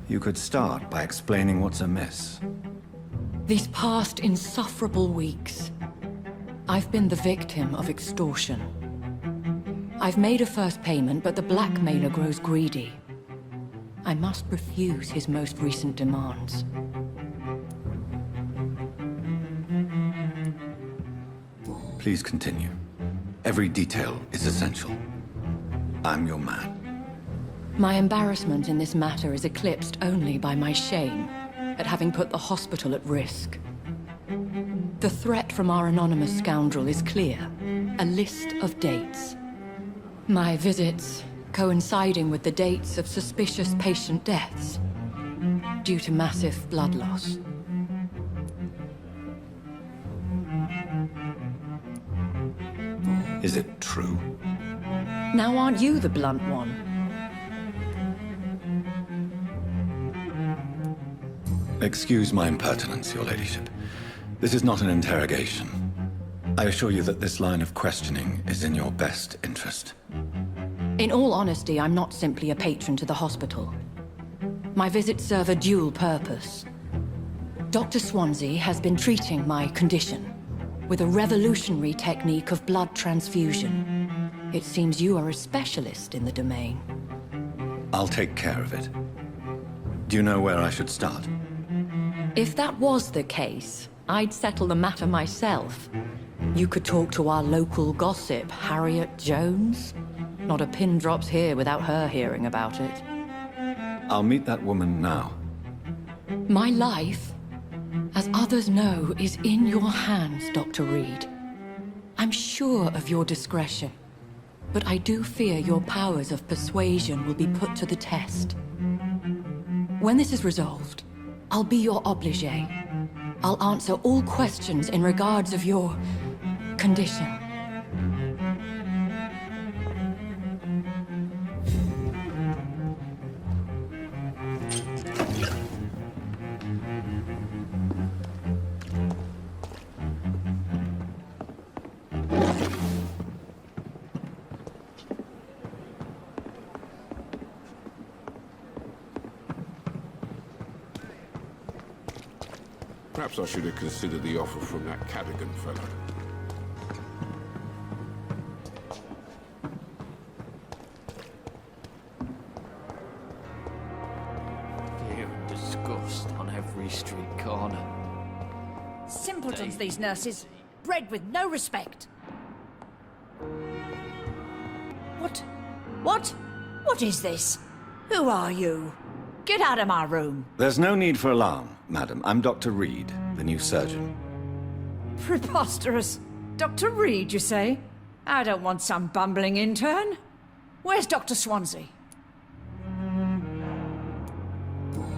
You could start by explaining what's amiss. These past insufferable weeks, I've been the victim of extortion. I've made a first payment, but the blackmailer grows greedy. I must refuse his most recent demands. Please continue. Every detail is essential. I'm your man. My embarrassment in this matter is eclipsed only by my shame at having put the hospital at risk. The threat from our anonymous scoundrel is clear. A list of dates. My visits coinciding with the dates of suspicious patient deaths due to massive blood loss. Is it true? Now aren't you the blunt one? Excuse my impertinence, Your Ladyship. This is not an interrogation. I assure you that this line of questioning is in your best interest. In all honesty, I'm not simply a patron to the hospital. My visits serve a dual purpose. Dr. Swansea has been treating my condition with a revolutionary technique of blood transfusion. It seems you are a specialist in the domain. I'll take care of it. Do you know where I should start? If that was the case, I'd settle the matter myself. You could talk to our local gossip, Harriet Jones. Not a pin drops here without her hearing about it. I'll meet that woman now. My life, as others know, is in your hands, Dr. Reed. I'm sure of your discretion, but I do fear your powers of persuasion will be put to the test. When this is resolved, I'll be your obligé. I'll answer all questions in regards of your condition. Perhaps I should have considered the offer from that Cadogan fellow. Fear and disgust on every street corner. Simpletons, these nurses. Bred with no respect. What is this? Who are you? Get out of my room. There's no need for alarm, madam. I'm Dr. Reed, the new surgeon. Preposterous. Dr. Reed, you say? I don't want some bumbling intern. Where's Dr. Swansea?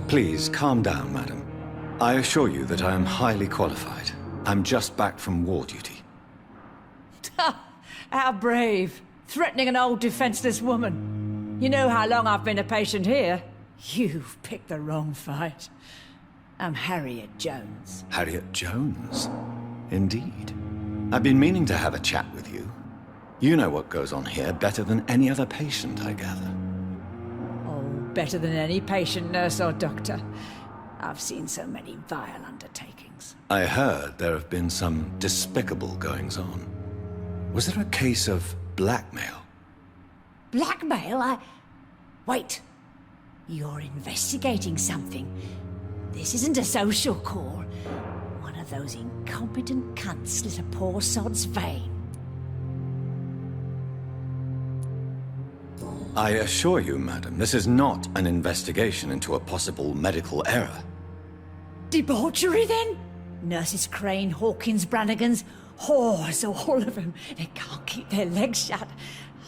Please, calm down, madam. I assure you that I am highly qualified. I'm just back from war duty. How brave. Threatening an old defenseless woman. You know how long I've been a patient here? You've picked the wrong fight. I'm Harriet Jones. Harriet Jones? Indeed. I've been meaning to have a chat with you. You know what goes on here better than any other patient, I gather. Oh, better than any patient, nurse or doctor. I've seen so many vile undertakings. I heard there have been some despicable goings-on. Was there a case of blackmail? Blackmail? Wait. You're investigating something. This isn't a social call. One of those incompetent cunts slit a poor sod's vein. I assure you, madam, this is not an investigation into a possible medical error. Debauchery, then? Nurses Crane, Hawkins, Brannigans, whores, all of them. They can't keep their legs shut.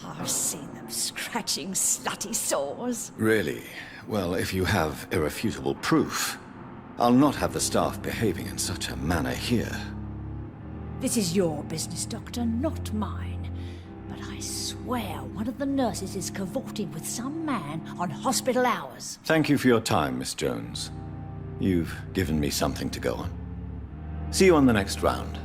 I've seen them scratching slutty sores. Really? Well, if you have irrefutable proof, I'll not have the staff behaving in such a manner here. This is your business, Doctor, not mine. But I swear one of the nurses is cavorting with some man on hospital hours. Thank you for your time, Miss Jones. You've given me something to go on. See you on the next round.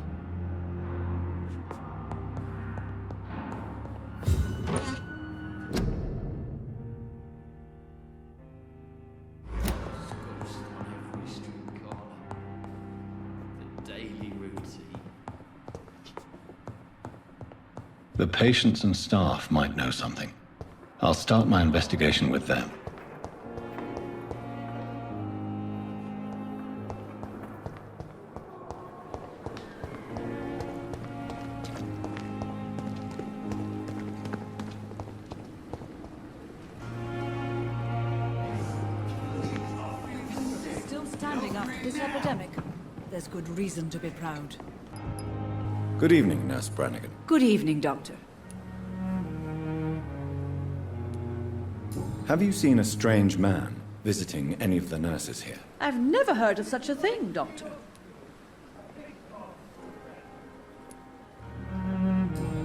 The patients and staff might know something. I'll start my investigation with them. Still standing after this epidemic. There's good reason to be proud. Good evening, Nurse Brannigan. Good evening, Doctor. Have you seen a strange man visiting any of the nurses here? I've never heard of such a thing, Doctor.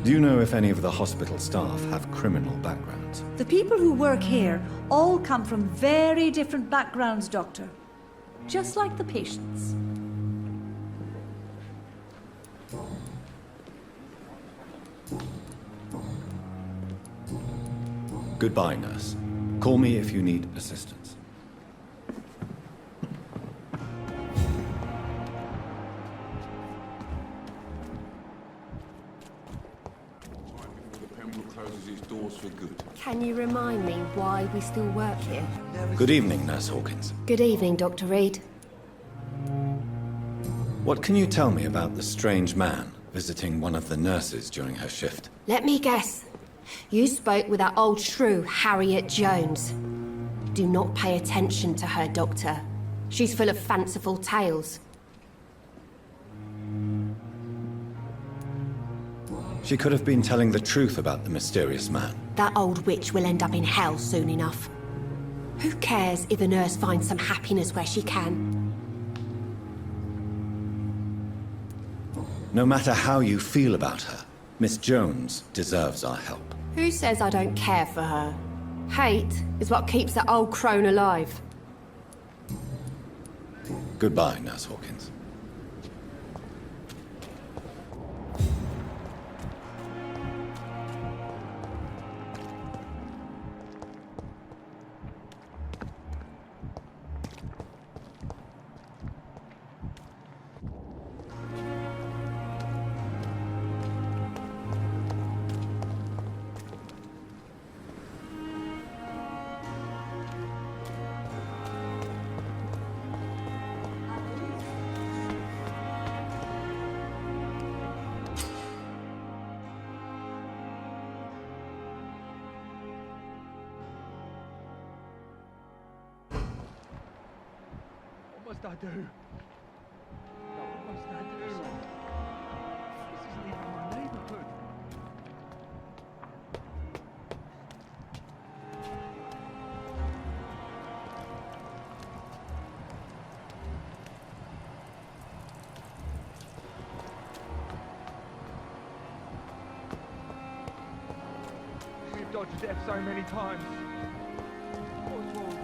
Do you know if any of the hospital staff have criminal backgrounds? The people who work here all come from very different backgrounds, Doctor. Just like the patients. Goodbye, nurse. Call me if you need assistance. The Pembroke closes its doors for good. Can you remind me why we still work here? Good evening, Nurse Hawkins. Good evening, Dr. Reed. What can you tell me about the strange man visiting one of the nurses during her shift? Let me guess. You spoke with that old shrew, Harriet Jones. Do not pay attention to her, Doctor. She's full of fanciful tales. She could have been telling the truth about the mysterious man. That old witch will end up in hell soon enough. Who cares if a nurse finds some happiness where she can? No matter how you feel about her, Miss Jones deserves our help. Who says I don't care for her? Hate is what keeps that old crone alive. Goodbye, Nurse Hawkins. What must I do? No, what must I do? This isn't even my neighborhood. We've dodged death so many times. What's wrong?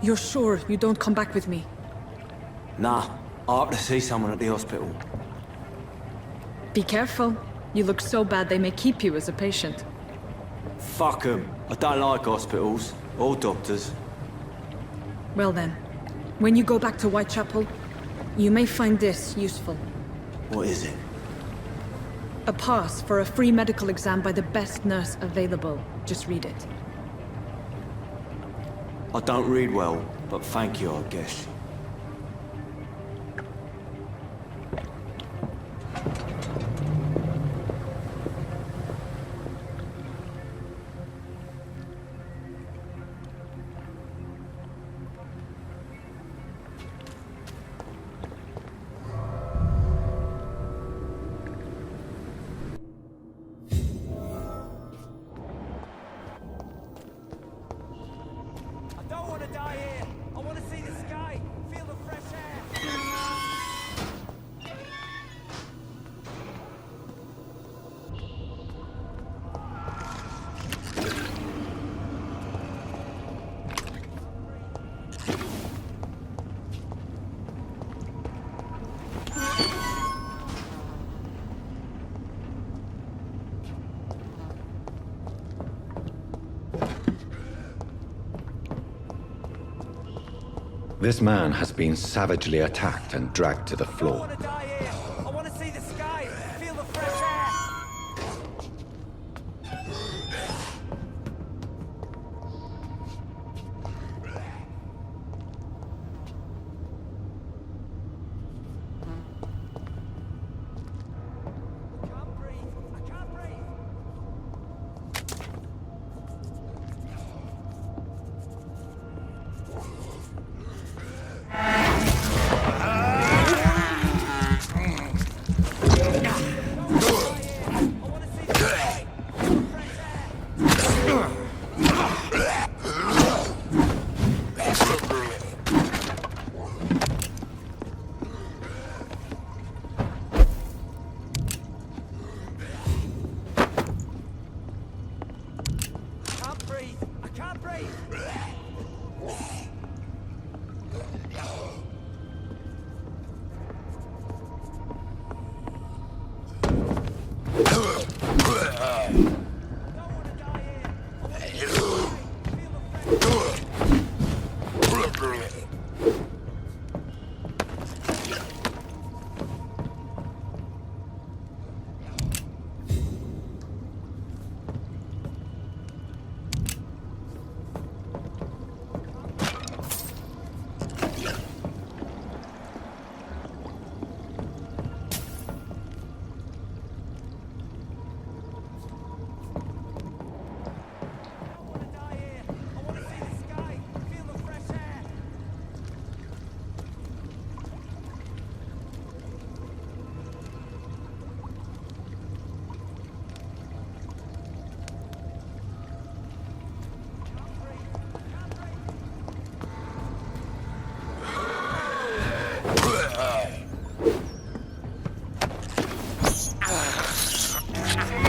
You're sure you don't come back with me? Nah, I have to see someone at the hospital. Be careful. You look so bad they may keep you as a patient. Fuck 'em. I don't like hospitals. Or doctors. Well then, when you go back to Whitechapel, you may find this useful. What is it? A pass for a free medical exam by the best nurse available. Just read it. I don't read well, but thank you, I guess. I don't want to die here. I want to see the sky. This man has been savagely attacked and dragged to the floor. I want to see the sky, feel the fresh air.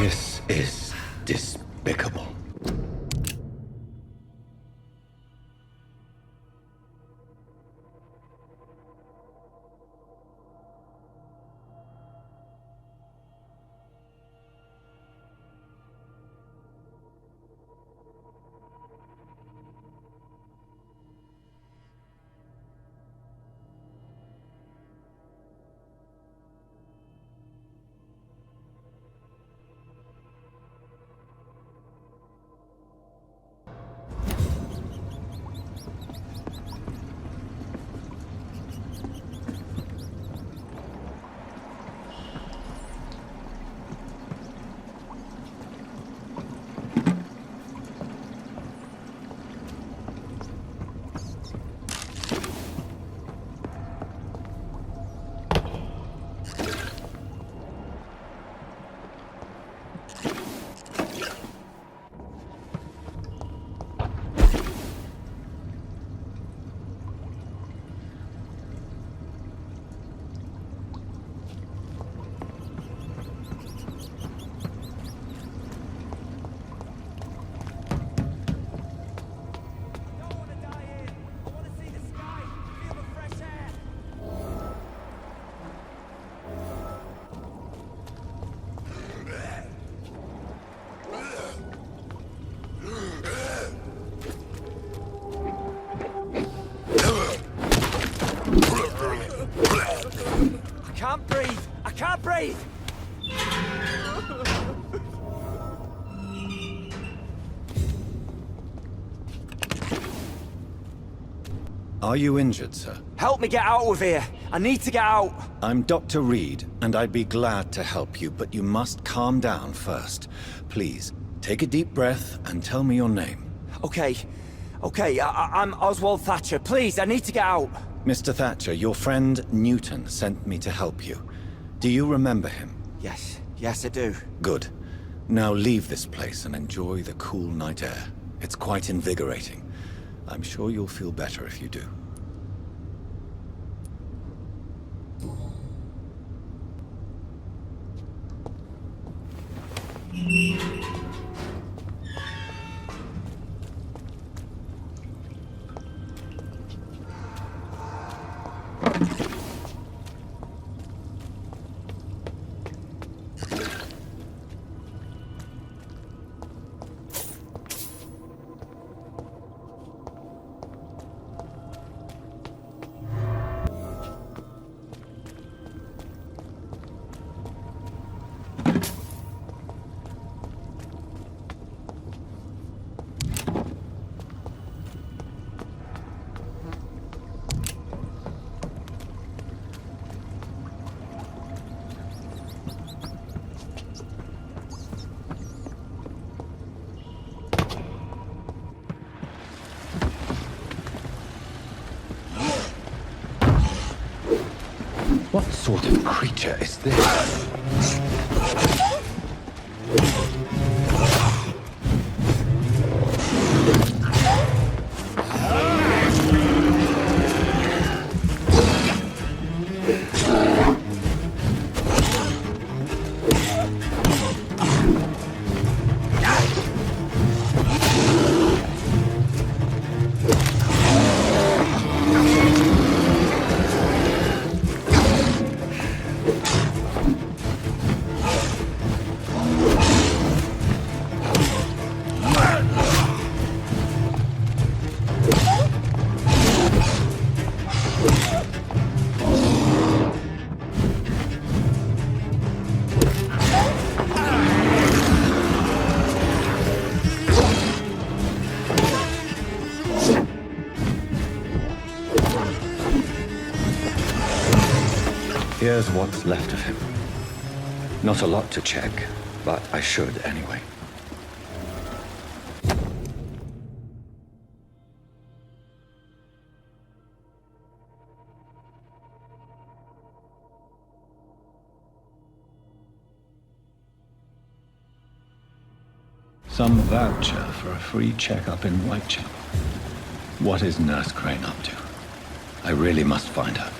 This is despicable. I can't breathe! Are you injured, sir? Help me get out of here! I need to get out! I'm Dr. Reed, and I'd be glad to help you, but you must calm down first. Please, take a deep breath and tell me your name. Okay, I'm Oswald Thatcher. Please, I need to get out! Mr. Thatcher, your friend Newton sent me to help you. Do you remember him? Yes I do. Good. Now leave this place and enjoy the cool night air. It's quite invigorating. I'm sure you'll feel better if you do. What sort of creature is this? Here's what's left of him. Not a lot to check, but I should anyway. Some voucher for a free checkup in Whitechapel. What is Nurse Crane up to? I really must find her.